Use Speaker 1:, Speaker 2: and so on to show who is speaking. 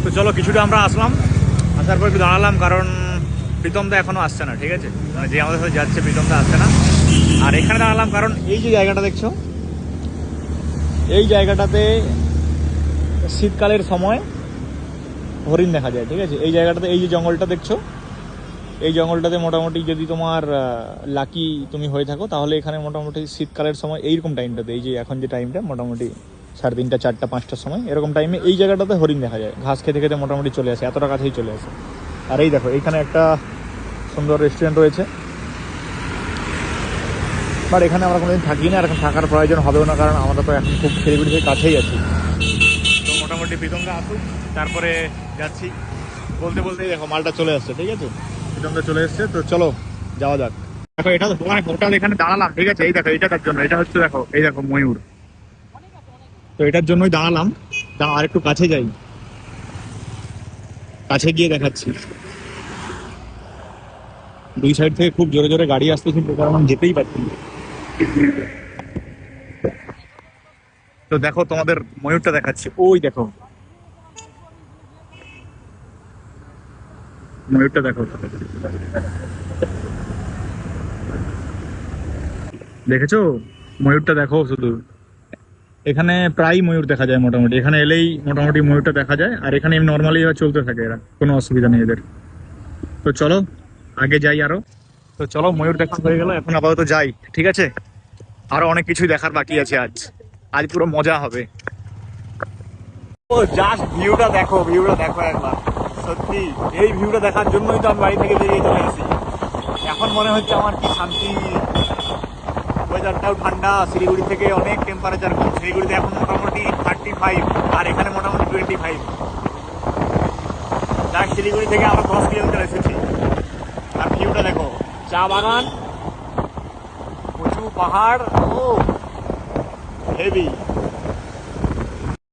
Speaker 1: তো চলো কিছুটা আমরা আসলাম, আসার পর একটু দাঁড়ালাম, কারণ প্রীতম দা এখনো আসছে না, ঠিক আছে, মানে যে আমাদের সাথে যাচ্ছে প্রীতম দা আসছে না। আর এখানে দাঁড়ালাম কারণ এই যে জায়গাটা দেখছো, এই জায়গাটাতে শীতকালের সময় হরিণ দেখা যায়, ঠিক আছে। এই জায়গাটাতে এই যে জঙ্গলটা দেখছো, এই জঙ্গলটাতে মোটামুটি যদি তোমার লাকি তুমি হয়ে থাকো, তাহলে এখানে মোটামুটি শীতকালের সময় এইরকম টাইমটাতে, এই যে এখন যে টাইমটা মোটামুটি 3:30, 4টা, 5টার সময় এরকম টাইমে এই জায়গাটাতে হরিণ দেখা যায়, ঘাস খেতে খেতে মোটামুটি চলে আসে, এতটা কাছেই চলে আসে। আর এই দেখো এইখানে একটা সুন্দর রেস্টুরেন্ট রয়েছে, বাট এখানে আমরা কোনোদিন থাকি না, আর এখন থাকার প্রয়োজন হবেও না, কারণ আমরা তো এখন খুব শিলিগুড়ি থেকে কাছেই আছি। তো মোটামুটি প্রীতমদা আসুক, তারপরে যাচ্ছি। বলতে বলতেই দেখো মালটা চলে আসছে, ঠিক আছে, প্রীতমদা চলে এসছে। তো চলো যাওয়া যাক। দেখো এটা তো তোমার হোটেল, এখানে দাঁড়ালাম, ঠিক আছে। এই দেখো এইটার জন্য, এটা হচ্ছে দেখো, এই দেখো ময়ূর, তো এটার জন্যই দাঁড়ালাম। দাঁড়া আর একটু কাছে যাই, কাছে গিয়ে দেখাচ্ছি। দুই সাইড থেকে খুব জোরে জোরে গাড়ি আসতেছে, কারণ আমি যেতেই পারছি না। তো দেখো তোমাদের ময়ূরটা দেখাচ্ছি, ওই দেখো ময়ূরটা দেখো, দেখেছো ময়ূরটা দেখো শুধু। এখানে প্রায় ময়ূর দেখা যায়, মোটামুটি এখানে এলেই মোটামুটি ময়ূরটা দেখা যায়। আর এখানে নর্মালি চলতে থাকে, এরা কোনো অসুবিধা নেই এদের। তো চলো আগে যাই আরো। তো চলো ময়ূর দেখা হয়ে গেল, এখন আপাতত যাই, ঠিক আছে। আরো অনেক কিছুই দেখার বাকি আছে আজ, আজ পুরো মজা হবে। ও জাস্ট ভিউটা দেখো, ভিউটা দেখো একবার, সত্যি এই ভিউটা দেখার জন্যই তো আমি বাড়ি থেকে বেরিয়ে চলে আসি। এখন মনে হচ্ছে আমার কি শান্তি, ওয়েদারটাও ঠান্ডা, শিলিগুড়ি থেকে অনেক টেম্পারেচার কম। শিলিগুড়িতে এখন মোটামুটি 35, আর এখানে মোটামুটি 25। যাক শিলিগুড়ি থেকে আমরা 10 কিলোমিটার এসেছি। আর ভিউটা দেখো, চা বাগান, উঁচু পাহাড়, ও হেভি।